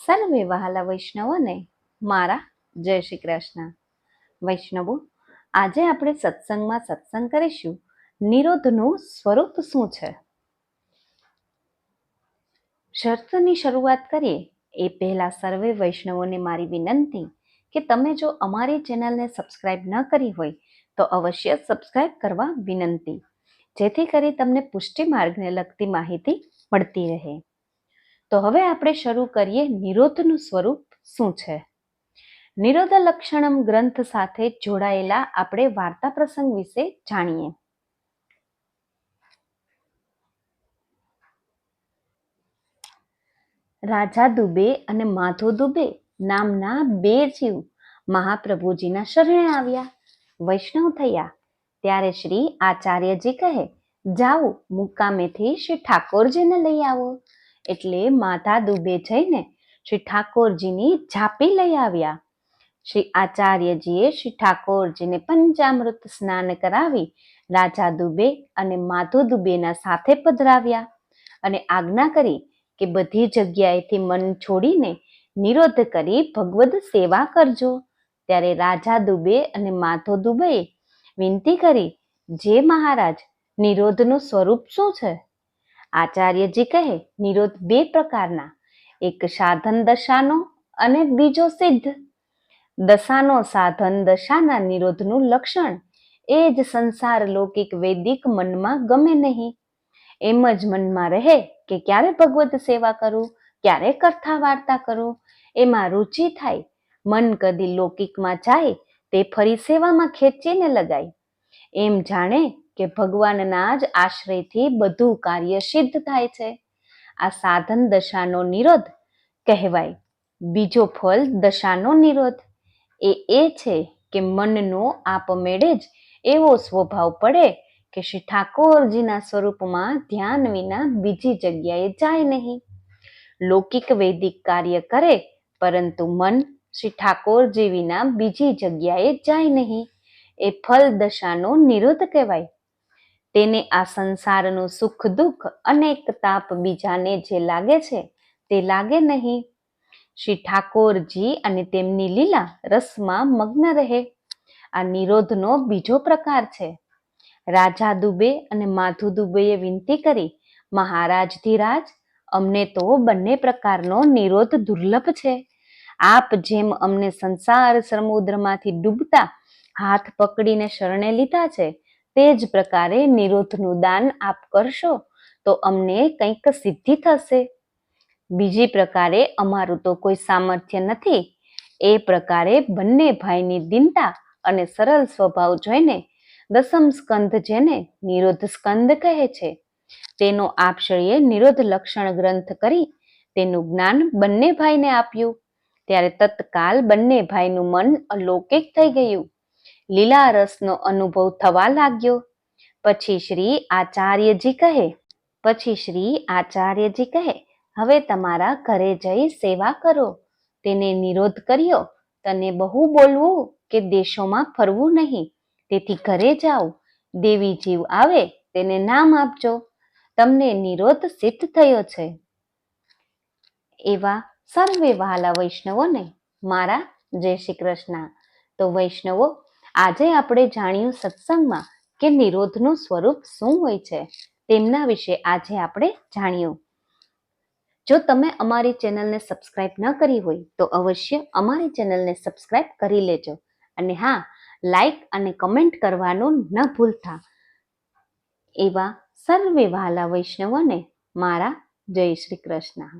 સર્વે વહાલા વૈષ્ણવોને મારા જય શ્રી કૃષ્ણ. વૈષ્ણવો, આજે આપણે સત્સંગમાં સત્સંગ કરીશું નિરોધનું સ્વરૂપ શું છે. શર્તની શરૂઆત કરીએ એ પહેલા સર્વે વૈષ્ણવોને મારી વિનંતી કે તમે જો અમારી ચેનલને સબસ્ક્રાઇબ ન કરી હોય તો અવશ્ય સબસ્ક્રાઇબ કરવા વિનંતી, જેથી કરી તમને પુષ્ટિ માર્ગને લગતી માહિતી મળતી રહે. તો હવે આપણે શરૂ કરીએ નિરોધનું સ્વરૂપ શું છે. નિરોધ લક્ષણમ ગ્રંથ સાથે જોડાયેલા આપણે વાર્તા પ્રસંગ વિશે જાણીએ. રાજા દુબે અને માધો દુબે નામના બે જીવ મહાપ્રભુજીના શરણે આવ્યા, વૈષ્ણવ થયા. ત્યારે શ્રી આચાર્યજી કહે, જાઓ મુકામેથી શ્રી ઠાકોરજીને લઈ આવો. એટલે માધા દુબે જઈને શ્રી ઠાકોરજીની ઝાપી લઈ આવ્યા. શ્રી આચાર્યજીએ શ્રી ઠાકોરજીને પંચામૃત સ્નાન કરાવી રાજા દુબે અને માધો દુબેના સાથે પધરાવ્યા અને આજ્ઞા કરી કે બધી જગ્યાએથી મન છોડીને નિરોધ કરી ભગવદ સેવા કરજો. ત્યારે રાજા દુબે અને માધો દુબેએ વિનંતી કરી, જે મહારાજ, નિરોધનું સ્વરૂપ શું છે? આચાર્યજી કહે, નિરોધ બે પ્રકારના, એક સાધન દશાનો અને બીજો સિદ્ધ. દશાનો સાધન દશાના નિરોધનું લક્ષણ એ જ સંસાર લૌકિક વૈદિક મનમાં ગમે નહીં. એમ જ મનમાં રહે કે ક્યારે ભગવત સેવા કરું, ક્યારે કથા વાર્તા કરું, એમાં રુચિ થાય. મન કદી લૌકિકમાં જાય તે ફરી સેવામાં ખેંચીને લગાય. એમ જાણે કે ભગવાનના જ આશ્રયથી બધું કાર્ય સિદ્ધ થાય છે. આ સાધન દશાનો નિરોધ કહેવાય. બીજો ફલ દશાનો નિરોધ એ છે કે મનનો આપમેળે જ એવો સ્વભાવ પડે કે શ્રી ઠાકોરજીના સ્વરૂપમાં ધ્યાન વિના બીજી જગ્યાએ જાય નહીં. લૌકિક વૈદિક કાર્ય કરે પરંતુ મન શ્રી ઠાકોરજી વિના બીજી જગ્યાએ જાય નહીં. એ ફલ દશાનો નિરોધ કહેવાય. તેને આ સંસારનું સુખ દુઃખ અનેક તાપ બીજાને જે લાગે છે તે લાગે નહીં. શ્રી ઠાકોરજી અને તેમની લીલા રસમાં મગ્ન રહે. આ નિરોધનો બીજો પ્રકાર છે. રાજા દુબે અને માધુ દુબેએ વિનંતી કરી, મહારાજ ધીરાજ, અમને તો બંને પ્રકારનો નિરોધ દુર્લભ છે. આપ જેમ અમને સંસાર સમુદ્રમાંથી ડૂબતા હાથ પકડીને શરણે લીધા છે, તે જ પ્રકારે નિરોધનું દાન આપ કરશો તો અમને કંઈક સિદ્ધિ થશે. બીજી પ્રકારે અમારું તો કોઈ સામર્થ્ય નથી. એ પ્રકારે બંને ભાઈની દીનતા અને સરળ સ્વભાવ જોઈને દસમ સ્કંધ, જેને નિરોધ સ્કંદ કહે છે, તેનો આપશ્રીએ નિરોધ લક્ષણ ગ્રંથ કરી તેનું જ્ઞાન બંને ભાઈને આપ્યું. ત્યારે તત્કાલ બંને ભાઈનું મન અલૌકિક થઈ ગયું. લીલા રસનો અનુભવ થવા લાગ્યો. પછી શ્રી આચાર્યજી કહે, હવે તમારા ઘરે જઈ સેવા કરો. તેને નિરોધ કર્યો. તને બહુ બોલવું કે દેશોમાં ફરવું નહીં, તેથી ઘરે જાઓ. દેવી જીવ આવે તેને નામ આપજો. તમને નિરોધ સિદ્ધ થયો છે. એવા સર્વે વહાલા વૈષ્ણવોને મારા જય શ્રી કૃષ્ણ. તો વૈષ્ણવો, આજે આપણે જાણ્યું સત્સંગમાં કે નિરોધનું સ્વરૂપ શું હોય છે, તેમના વિશે આજે આપણે જાણ્યું. જો તમે અમારી ચેનલને સબસ્ક્રાઇબ ન કરી હોય તો અવશ્ય અમારી ચેનલને સબસ્ક્રાઇબ કરી લેજો. અને હા, લાઈક અને કમેન્ટ કરવાનું ન ભૂલતા. એવા સર્વે વહાલા વૈષ્ણવોને મારા જય શ્રી કૃષ્ણ.